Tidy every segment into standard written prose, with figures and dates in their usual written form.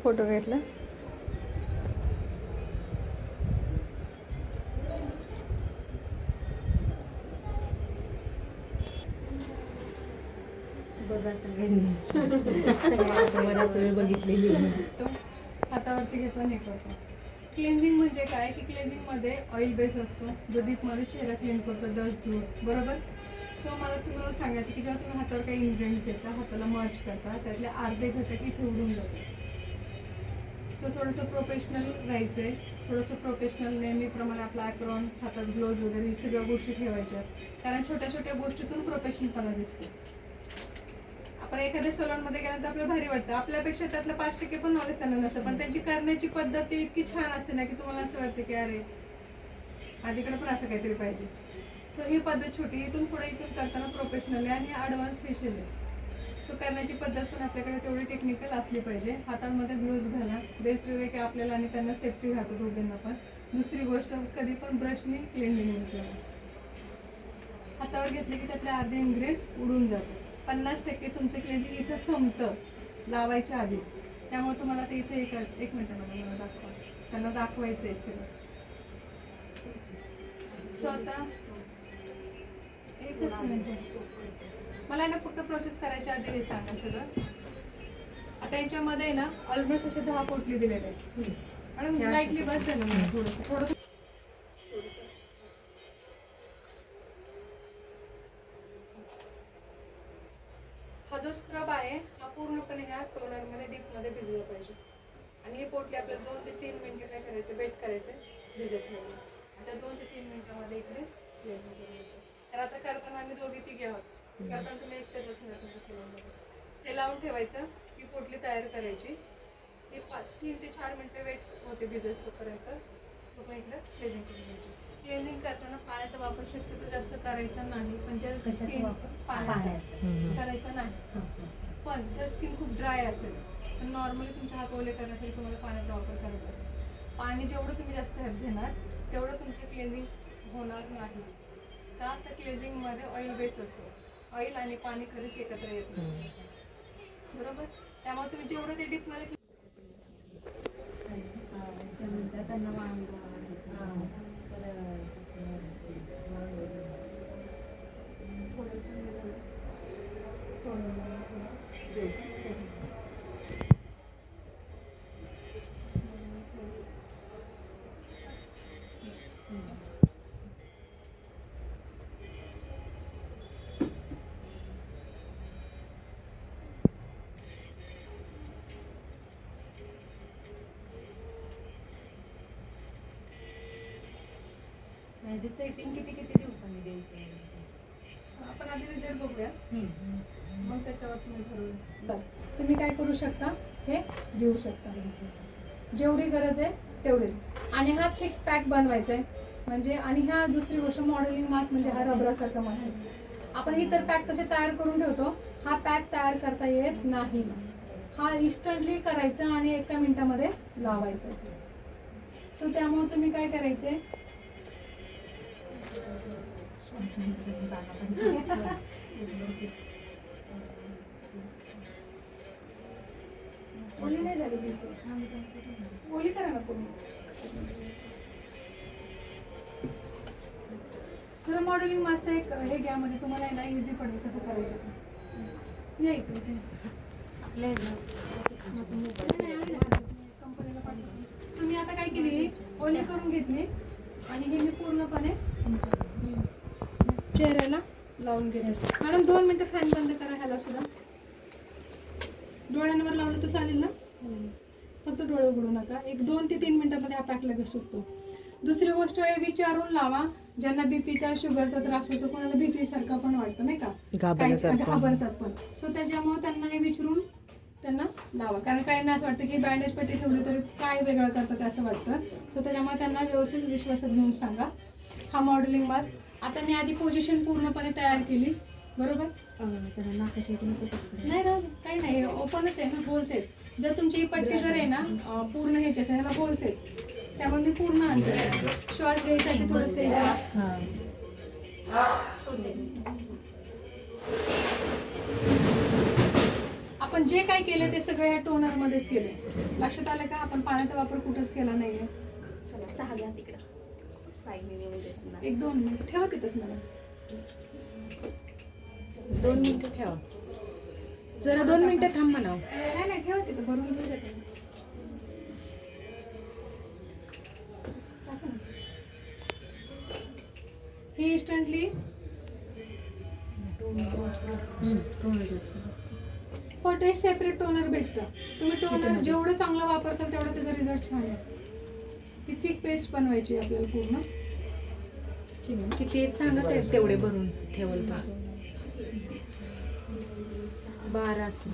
Photo घेतला. बघा सगळ्यांनी बराच वेळ बघितलेली. हातावरती घेतो आणि हे करतो. क्लेन्झिंग म्हणजे काय की क्लेन्झिंगमध्ये ऑइल बेस असतो जो डीपमध्ये चेहरा क्लीन करतो, डस्ट दूर, बरोबर. सो मला तुम्हाला सांगायचं की जेव्हा तुम्ही हातावर काही इन्ग्रेडियंट्स घेता, हाताला मर्ज करता, त्यातले अर्धे घटक इथे उडून जातात. सो थोडंसं प्रोफेशनल राहायचं आहे, थोडंसं प्रोफेशनल नेहमीप्रमाणे आपला ॲप्रॉन, हातात ग्लोव्ज वगैरे ही सगळ्या गोष्टी ठेवायच्या, कारण छोट्या छोट्या गोष्टीतून प्रोफेशनलपणा दिसतो. आपण एखाद्या सलूनमध्ये गेल्यानंतर आपल्याला भारी वाटतं, आपल्यापेक्षा त्यातलं 5% पण नॉलेज त्यांना नसतं, पण त्यांची करण्याची पद्धत ती इतकी छान असते ना की तुम्हाला असं वाटतं की अरे माझ्याकडे पण असं काहीतरी पाहिजे. सो ही पद्धत छोटी, इथून पुढे इथून करताना प्रोफेशनल आहे आणि ॲडव्हान्स फेशियल आहे. सो करण्याची पद्धत पण आपल्याकडे तेवढी टेक्निकल असली पाहिजे. हातामध्ये ग्लोव्ज घाला, बेस्ट वे की आपल्याला आणि त्यांना सेफ्टी राहतो दोघांना पण. दुसरी गोष्ट, कधी पण ब्रशने क्लीनली घेतलं, हातावर घेतले की त्यातले अर्धे इन्ग्रेडियंट्स उडून जातात. 50% तुमचं क्लिनिंग इथं संपतं लावायच्या आधीच. त्यामुळे तुम्हाला ते इथे एक मिनिटामध्ये मला दाखवा, त्यांना दाखवायचं आहे सगळं. सो आता एकच मिनिट, मला ना फक्त प्रोसेस करायच्या आधी हे सांगा सगळं. आता याच्यामध्ये ना ऑलमोस्ट असे 10 पोटली दिलेले आहेत आणि लाईटली बस आहे ना मला थोडं हा जो स्क्रब आहे हा पूर्णपणे ह्या टोनरमध्ये डीपमध्ये भिजला पाहिजे. आणि हे पोटली आपल्याला 2 ते 3 मिनिटं काय करायचं, वेट करायचं, भिजत ठेवलं. आता 2 ते 3 मिनिटामध्ये इकडे क्लीन करायचं. तर आता करताना आम्ही दोघी तिघे आहोत, करताना तुम्ही एकटेच असणार तुमच्या सलूनमध्ये. हे लावून ठेवायचं, ही पोटली तयार करायची. हे 3 ते 4 मिनिटं वेट होते भिजेस तोपर्यंत. तो इकडे क्लेझिंग करून घ्यायची. क्लेझिंग करताना पाण्याचा वापर शक्यतो जास्त करायचा नाही, म्हणजे स्किन पाण्याचा करायचा नाही. पण जर स्किन खूप ड्राय असेल तर नॉर्मली तुमचे हात ओले करण्यासाठी तुम्हाला पाण्याचा वापर करायचा आहे. पाणी जेवढं तुम्ही जास्त घेणार तेवढं तुमचं क्लेझिंग होणार नाही. का तर क्लेझिंगमध्ये ऑइल बेस असतो, ऑइल आणि पाणी कधीच एकत्र येत नाही, बरोबर. त्यामुळे तुम्ही जेवढं ते डीपमध्ये माझी सेटिंग किती दिवसांनी द्यायची? आपण आधी रिझल्ट बघूया, मग त्याच्यावर तुम्ही ठरवूया. तुम्ही काय करू शकता, हे घेऊ शकता, जेवढी गरज आहे तेवढीच. आणि हा थिक पॅक बनवायचा आहे म्हणजे. आणि ह्या दुसरी गोष्ट, मॉडेलिंग मास्क म्हणजे हा रबरासारखा मास्क आहे. आपण इतर पॅक कसे तयार करून ठेवतो, हा पॅक तयार करता येत नाही. हा इन्स्टंटली करायचा आणि 1 मिनिटामध्ये लावायचा. सो त्यामुळे तुम्ही काय करायचे, ओली नाही झाली बिलकुल, ओली करा ना पूर्ण. थोडं मॉडेलिंग मास्क एक हे घ्या, म्हणजे तुम्हाला आहे ना इझी पडेल कसं करायचं ते. या इकडे आपल्या कंपनीला पाठवतो. सो मी आता काय केली, ओली करून घेतली आणि हे मी पूर्णपणे चेहऱ्याला लावून घेते. मॅडम 2 मिनिटं फॅन बंद करा. ह्याला सुद्धा डोळ्यांवर लावलं तर चालेल ना, फक्त डोळे उघडू नका. 1-2 ते 3 मिनिटांमध्ये हा पॅक लगेच सुटतो. दुसरी गोष्ट आहे, विचारून लावा. ज्यांना बीपीचा, शुगरचा त्रास होतो, कोणाला भीतीसारखं पण वाटतं नाही का, घाबरतात पण. सो त्याच्यामुळे त्यांना हे विचारून त्यांना लावा, कारण काहींना असं वाटतं की बँडेज पट्टी ठेवली तरी काय वेगळं करतात असं वाटतं. सो त्याच्यामुळे त्यांना व्यवस्थित विश्वासात घेऊन सांगा. हा मॉडेलिंग मास्क. आता मी आधी पोझिशन पूर्णपणे तयार केली, बरोबर. नाही राहू, काही नाही, ओपनच आहे ना, होल्स आहेत. जर तुमची ही पट्टी जर आहे ना पूर्ण ह्याची असेल, ह्याला होल्स आहेत, त्यामुळे मी पूर्ण आणते. श्वास घ्यायसाठी थोडंसं आपण आपण जे काय केलं ते सगळं या टोनरमध्येच केलंय. लक्षात आलं का? आपण पाण्याचा वापर कुठंच केला नाहीये. चला चहा घ्या तिकडं. पाहिजे येऊन देत नाही. 1-2 मिनिट ठेवा तिथंच मला. 2 मिनिटं ठेवा. जरा 2 मिनिटं थांब म्हणावं. नाही नाही ठेवा तिथं भरून घेऊ देते. ही इन्स्टंटली कोठे सेपरेट टोनर भेटतं. तुम्ही टोनर जेवढं चांगलं वापरसाल तेवढं त्याचा रिझल्ट छान आहे. ही थिक पेस्ट बनवायची आहे आपल्याला पूर्ण. किती सांगत आहेत तेवढे भरून ठेवल का? 12 असतील.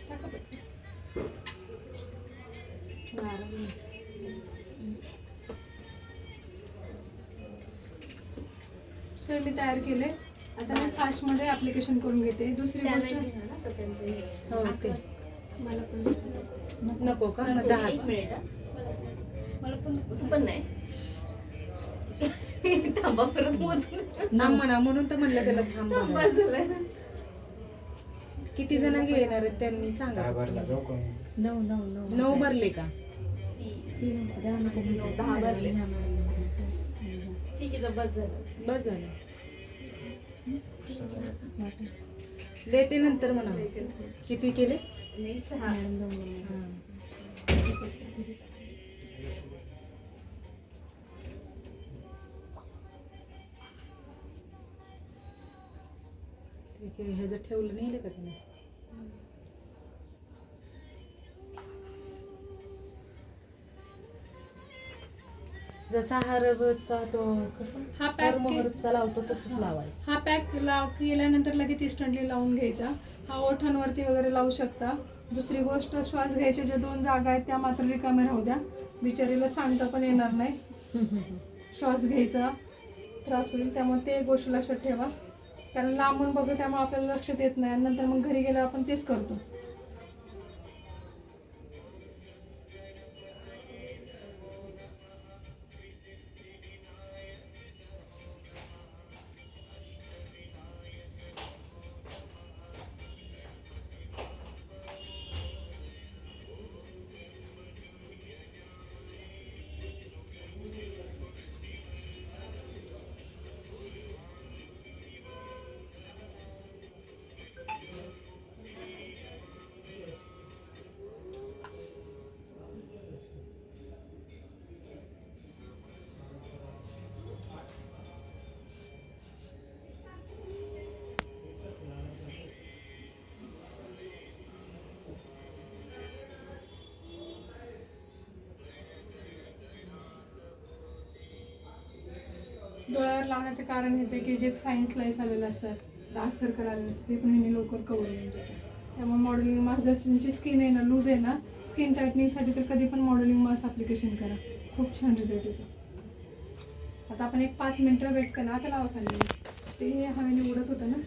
टाका पटकन. 12. सो मी तयार केले. आता मी फास्टमध्ये ऍप्लिकेशन करून घेते. दुसरी गोष्ट हो ते मला पण नको का? मग 10. मला पण नाही. थांबा परत मोजून. थांब म्हणा म्हणून तर म्हणलं त्याला थांब म्हणावं. बसलंय. किती जण घेणार आहेत त्यांनी सांगा. 9 भरले का? 10 भरले. ठीक आहे, बस झालं. बस झालं. देते नंतर म्हणा. किती केले? नाही, चहा. हां. ठीक आहे, ह्याचं ठेवलं नाही का तुम्ही? जसा हरभचा तो हा पॅक हरभचा लावतो तसंच लावायचं. हा पॅक केल्यानंतर लगेच इन्स्टंटली लावून घ्यायचा. हा ओठांवरती वगैरे लावू शकता. दुसरी गोष्ट, श्वास घ्यायच्या ज्या 2 जागा आहेत त्या मात्र रिकाम्या राहू द्या. बिचारीला सांगता पण येणार नाही. श्वास घ्यायचा त्रास होईल, त्यामुळे ते गोष्ट लक्षात ठेवा. कारण लांबून बघू त्यामुळे आपल्याला लक्षात येत नाही आणि नंतर मग घरी गेल्यावर आपण तेच करतो. डोळ्यावर लावण्याचं कारण हेच आहे की जे फाईन स्लाईस आलेले असतात, डार्क सर्कल आलेले असतात, ते पण ह्याने लवकर कवर होऊन जातात. त्यामुळे मॉडेलिंग मास्क जर तुमची स्किन आहे ना, लूज आहे ना, स्किन टाईटनिंगसाठी तर कधी पण मॉडेलिंग मास्क ॲप्लिकेशन करा. खूप छान रिझल्ट येतो. आता आपण एक 5 मिनटं वेट करा. आता लावा खाली. ते हवेने उडत होतं ना.